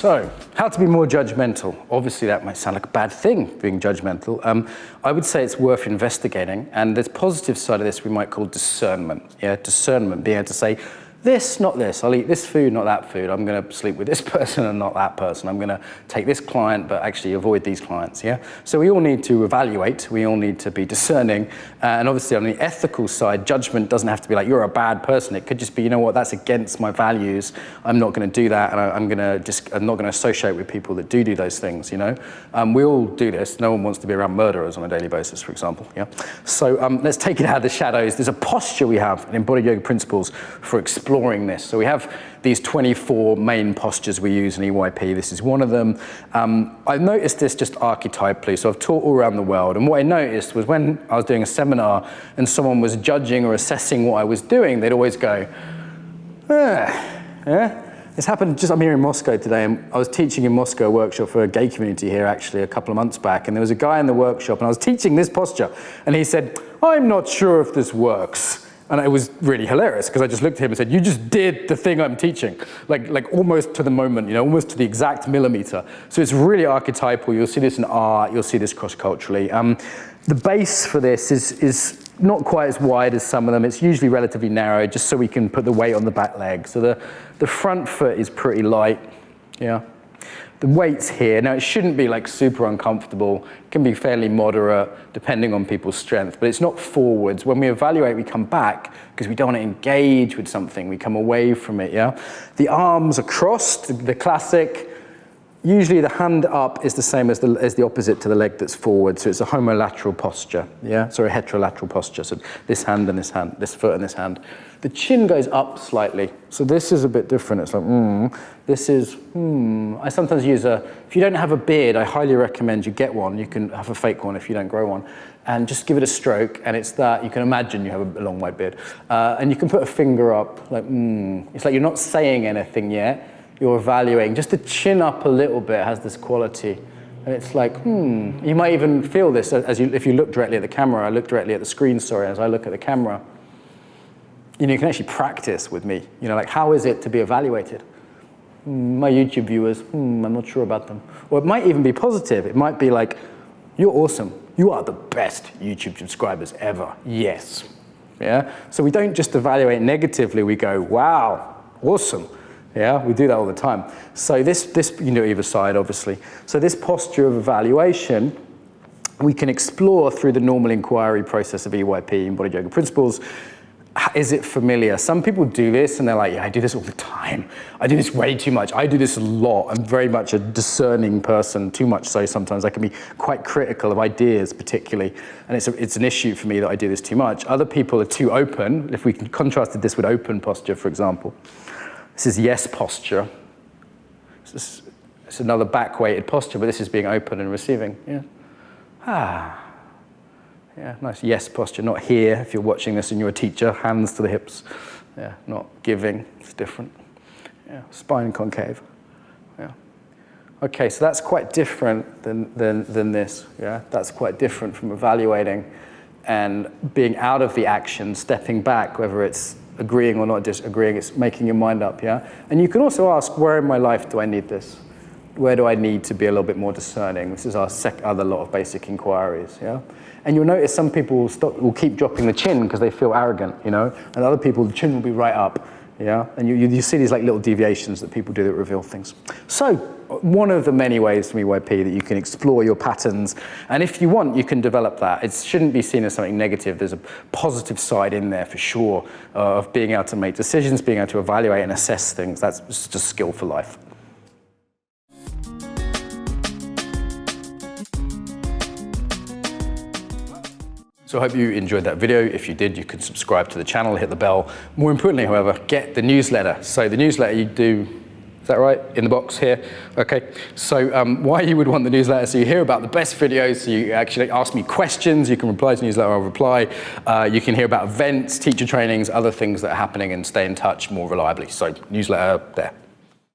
So, how to be more judgmental? Obviously that might sound like a bad thing, being judgmental. I would say it's worth investigating, and the positive side of this we might call discernment. Yeah, discernment, being able to say, this, not this. I'll eat this food, not that food. I'm going to sleep with this person and not that person. I'm going to take this client, but actually avoid these clients, yeah? So we all need to evaluate. We all need to be discerning. And obviously on the ethical side, judgment doesn't have to be like, you're a bad person. It could just be, you know what, that's against my values. I'm not going to do that. And I'm not going to associate with people that do those things, you know? We all do this. No one wants to be around murderers on a daily basis, for example, yeah? So let's take it out of the shadows. There's a posture we have in embodied yoga principles for exploring this. So we have these 24 main postures we use in EYP. This is one of them. I've noticed this just archetypally. So I've taught all around the world. And what I noticed was when I was doing a seminar and someone was judging or assessing what I was doing, they'd always go, yeah. It's happened I'm here in Moscow today, and I was teaching in Moscow a workshop for a gay community here actually a couple of months back, and there was a guy in the workshop and I was teaching this posture and he said, I'm not sure if this works. And it was really hilarious because I just looked at him and said, you just did the thing I'm teaching, like almost to the moment, you know, almost to the exact millimeter. So it's really archetypal. You'll see this in art. You'll see this cross-culturally. The base for this is not quite as wide as some of them. It's usually relatively narrow, just so we can put the weight on the back leg. So the front foot is pretty light, yeah. The weight's here. Now, it shouldn't be like super uncomfortable. It can be fairly moderate, depending on people's strength, but it's not forwards. When we evaluate, we come back because we don't want to engage with something. We come away from it, yeah? The arms are crossed, the classic. Usually the hand up is the same as the opposite to the leg that's forward, so it's a homolateral posture, yeah? Sorry, heterolateral posture, so this hand and this hand, this foot and this hand. The chin goes up slightly, so this is a bit different. It's like, this is, I sometimes use if you don't have a beard, I highly recommend you get one. You can have a fake one if you don't grow one, and just give it a stroke, and it's that, you can imagine you have a long white beard. And you can put a finger up, like, It's like you're not saying anything yet, you're evaluating. Just the chin up a little bit has this quality. And it's like, You might even feel this if you look directly at the camera. I look directly at the screen, sorry, as I look at the camera. You know, you can actually practice with me. You know, like, how is it to be evaluated? My YouTube viewers, I'm not sure about them. Or it might even be positive. It might be like, you're awesome. You are the best YouTube subscribers ever. Yes. Yeah? So we don't just evaluate negatively. We go, wow, awesome. Yeah, we do that all the time. So this you can do either side, obviously. So this posture of evaluation, we can explore through the normal inquiry process of EYP, embodied yoga principles. Is it familiar? Some people do this and they're like, yeah, I do this all the time. I do this way too much. I do this a lot. I'm very much a discerning person, too much so sometimes. I can be quite critical of ideas particularly, and it's an issue for me that I do this too much. Other people are too open. If we contrasted this with open posture, for example. This is yes posture. It's another back-weighted posture, but this is being open and receiving. Yeah. Yeah, nice yes posture. Not here, if you're watching this and you're a teacher, hands to the hips. Yeah, not giving, it's different. Yeah, spine concave. Yeah. Okay, so that's quite different than this. Yeah, that's quite different from evaluating and being out of the action, stepping back, whether it's agreeing or not disagreeing, it's making your mind up, yeah? And you can also ask, where in my life do I need this? Where do I need to be a little bit more discerning? This is our other lot of basic inquiries, yeah? And you'll notice some people will keep dropping the chin because they feel arrogant, you know? And other people, the chin will be right up, yeah? And you see these like little deviations that people do that reveal things. So, one of the many ways from EYP that you can explore your patterns, and if you want, you can develop that. It shouldn't be seen as something negative. There's a positive side in there for sure of being able to make decisions, being able to evaluate and assess things. That's just a skill for life. So I hope you enjoyed that video. If you did, you can subscribe to the channel, hit the bell. More importantly, however, get the newsletter. So the newsletter you do, is that right? In the box here? Okay. So why you would want the newsletter? So you hear about the best videos, so you actually ask me questions, you can reply to the newsletter, I'll reply. You can hear about events, teacher trainings, other things that are happening, and stay in touch more reliably. So newsletter there.